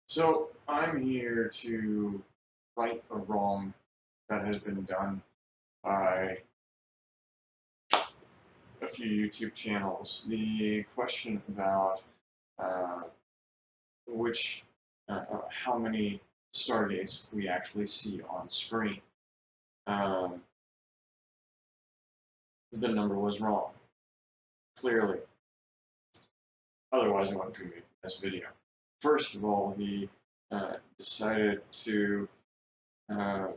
So I'm here to right a wrong that has been done by a few YouTube channels. The question about uh, which, how many Stargates we actually see on screen. Um, the number was wrong, clearly. Otherwise, I wouldn't be making this video. First of all, he decided to uh,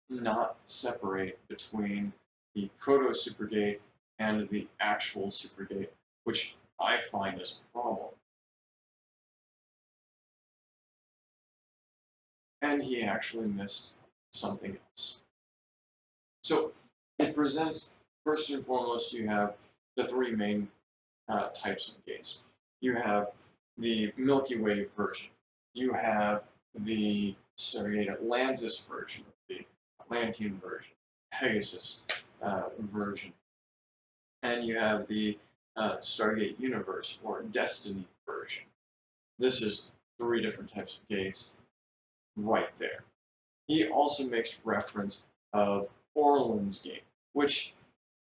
not separate between the proto-supergate and the actual supergate, which I find is a problem. And he actually missed something else. So it presents, first and foremost, you have the three main types of gates. You have the Milky Way version. You have the Stargate Atlantis version, the Atlantean version, Pegasus version, and you have the Stargate Universe or Destiny version. This is three different types of gates right there. He also makes reference of Orland's gate, which,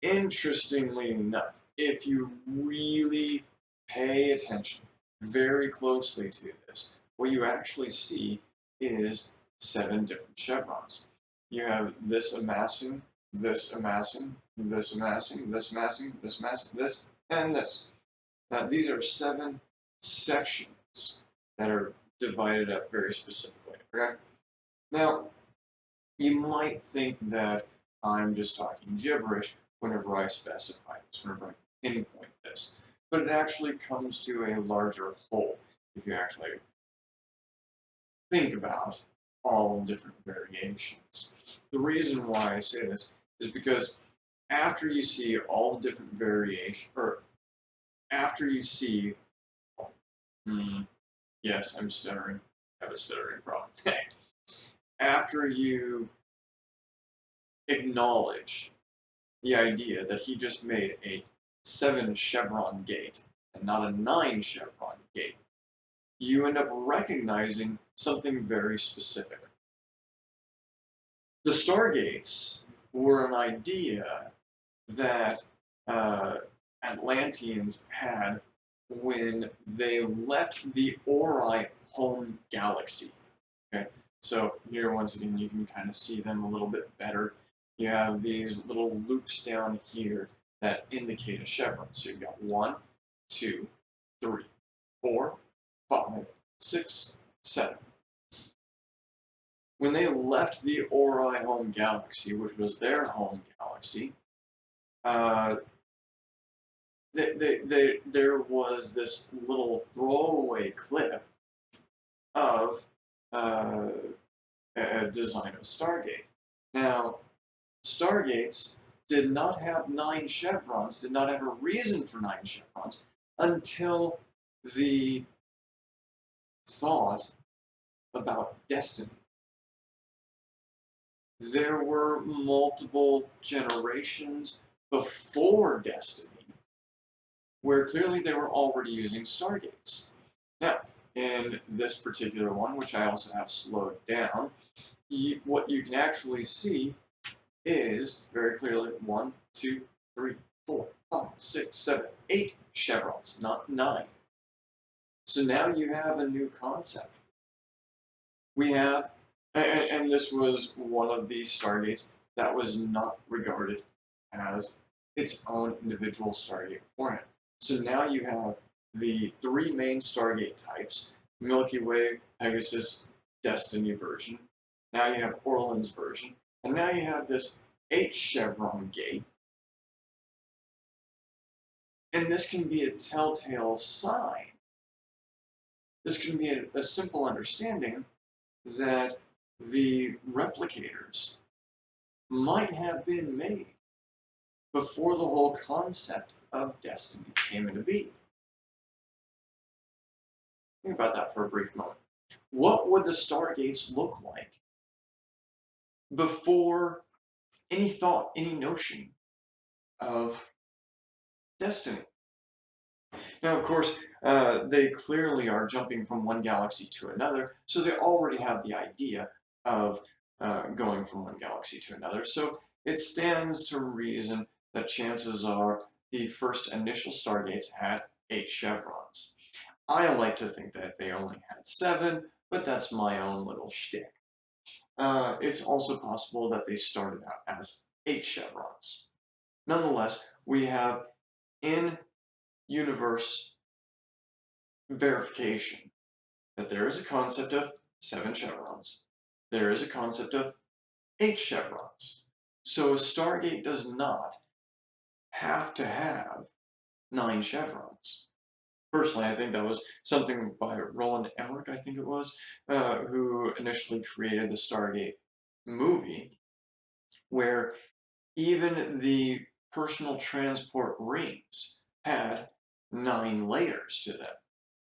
interestingly enough, if you really pay attention very closely to this, what you actually see is 7 different chevrons. You have this amassing, this amassing, this amassing, this amassing, this amassing, this, and this. Now, these are 7 sections that are divided up very specifically. Okay? Now, you might think that I'm just talking gibberish whenever I specify this, whenever I pinpoint this, but it actually comes to a larger whole if you actually think about all different variations. The reason why I say this is because after you see all the different variations, or after you see, yes, I'm stuttering, I have a stuttering problem. After you acknowledge the idea that he just made a 7 chevron gate and not a 9 chevron gate, you end up recognizing something very specific. The Stargates were an idea that Atlanteans had when they left the Ori home galaxy. Okay, so here once again you can kind of see them a little bit better. You have these little loops down here that indicate a chevron. So you've got 1, 2, 3, 4, 5, 6, 7. When they left the Ori home galaxy, which was their home galaxy, there was this little throwaway clip of a design of Stargate. Now, Stargates did not have 9 chevrons, did not have a reason for 9 chevrons until the thought about destiny. There were multiple generations before Destiny where clearly they were already using Stargates. Now, in this particular one, which I also have slowed down, what you can actually see is very clearly 1, 2, 3, 4, 5, 6, 7, 8 chevrons, not 9. So now you have a new concept. We have, and this was one of these Stargates that was not regarded as its own individual Stargate beforehand. So now you have the 3 main Stargate types, Milky Way, Pegasus, Destiny version. Now you have Orland's version. And now you have this 8 chevron gate. And this can be a telltale sign. This can be a simple understanding that the replicators might have been made before the whole concept of destiny came into being. Think about that for a brief moment. What would the Stargates look like before any thought, any notion of destiny? Now, of course, they clearly are jumping from one galaxy to another, so they already have the idea of going from one galaxy to another. So it stands to reason that chances are the first initial Stargates had 8 chevrons. I like to think that they only had 7, but that's my own little shtick. It's also possible that they started out as 8 chevrons. Nonetheless, we have in-universe verification that there is a concept of 7 chevrons. There is a concept of 8 chevrons. So a Stargate does not have to have 9 chevrons. Personally, I think that was something by Roland Emmerich, I think it was, who initially created the Stargate movie, where even the personal transport rings had 9 layers to them.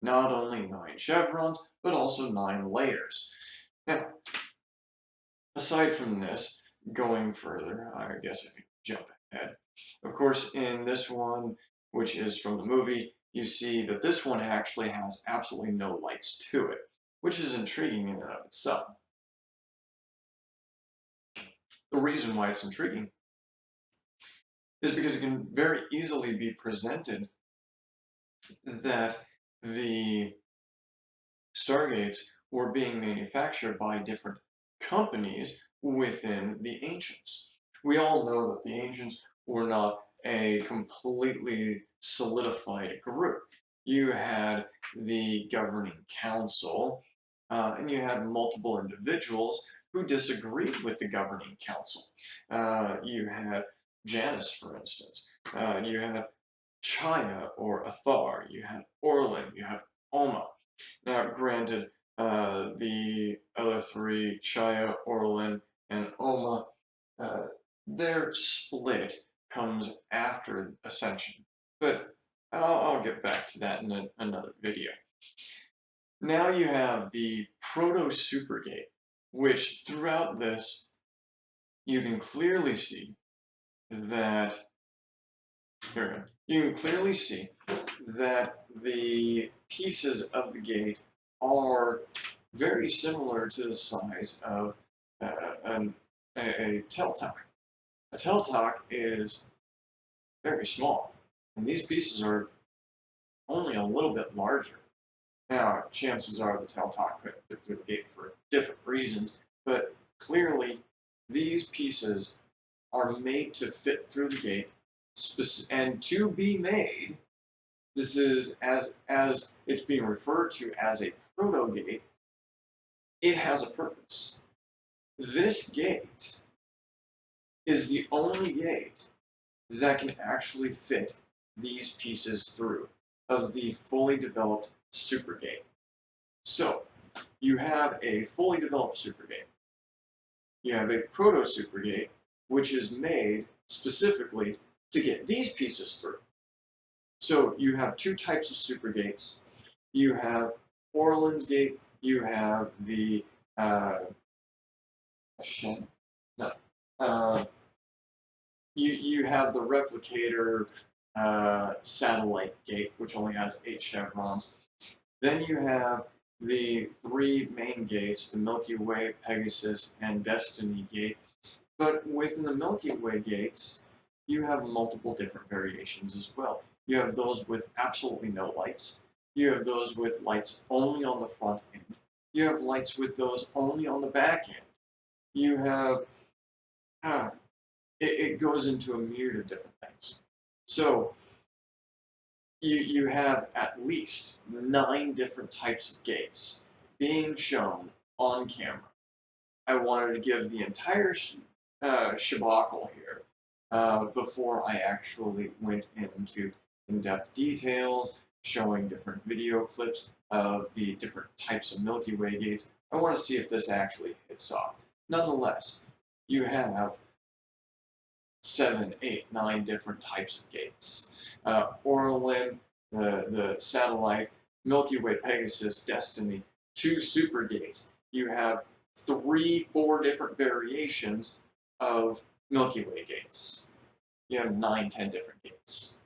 Not only 9 chevrons, but also 9 layers. Now, aside from this, going further, I guess I could jump ahead. Of course, in this one, which is from the movie, you see that this one actually has absolutely no lights to it, which is intriguing in and of itself. The reason why it's intriguing is because it can very easily be presented that the Stargates were being manufactured by different companies within the Ancients. We all know that the Ancients were not a completely solidified group. You had the governing council, and you had multiple individuals who disagreed with the governing council. You had Janus, for instance. You had Chaya or Athar. You had Orlin. You had Oma. Now, granted, the other three, Chaya, Orlin, and Oma, uh, their split comes after Ascension. But I'll get back to that in another video. Now you have the proto-supergate, which throughout this, you can clearly see that you can clearly see that the pieces of the gate are very similar to the size of a Teal'c. A Teal'c is very small, and these pieces are only a little bit larger. Now, chances are the Teal'c couldn't fit through the gate for different reasons, but clearly these pieces are made to fit through the gate, and to be made. This is as it's being referred to as a proto-gate. It has a purpose. This gate is the only gate that can actually fit these pieces through of the fully developed supergate. So, you have a fully developed supergate. You have a proto-supergate, which is made specifically to get these pieces through. So you have two types of supergates. You have Orlin's gate. You have the no. You have the replicator satellite gate, which only has 8 chevrons. Then you have the 3 main gates: the Milky Way, Pegasus, and Destiny gate. But within the Milky Way gates, you have multiple different variations as well. You have those with absolutely no lights. You have those with lights only on the front end. You have lights with those only on the back end. You have, it goes into a myriad of different things. So you have at least 9 different types of gates being shown on camera. I wanted to give the entire shabacle here before I actually went into in-depth details, showing different video clips of the different types of Milky Way gates. I want to see if this actually hits off. Nonetheless, you have 7, 8, 9 different types of gates. Orlin, the satellite, Milky Way, Pegasus, Destiny, 2 super gates. You have 3, 4 different variations of Milky Way gates. You have 9, 10 different gates.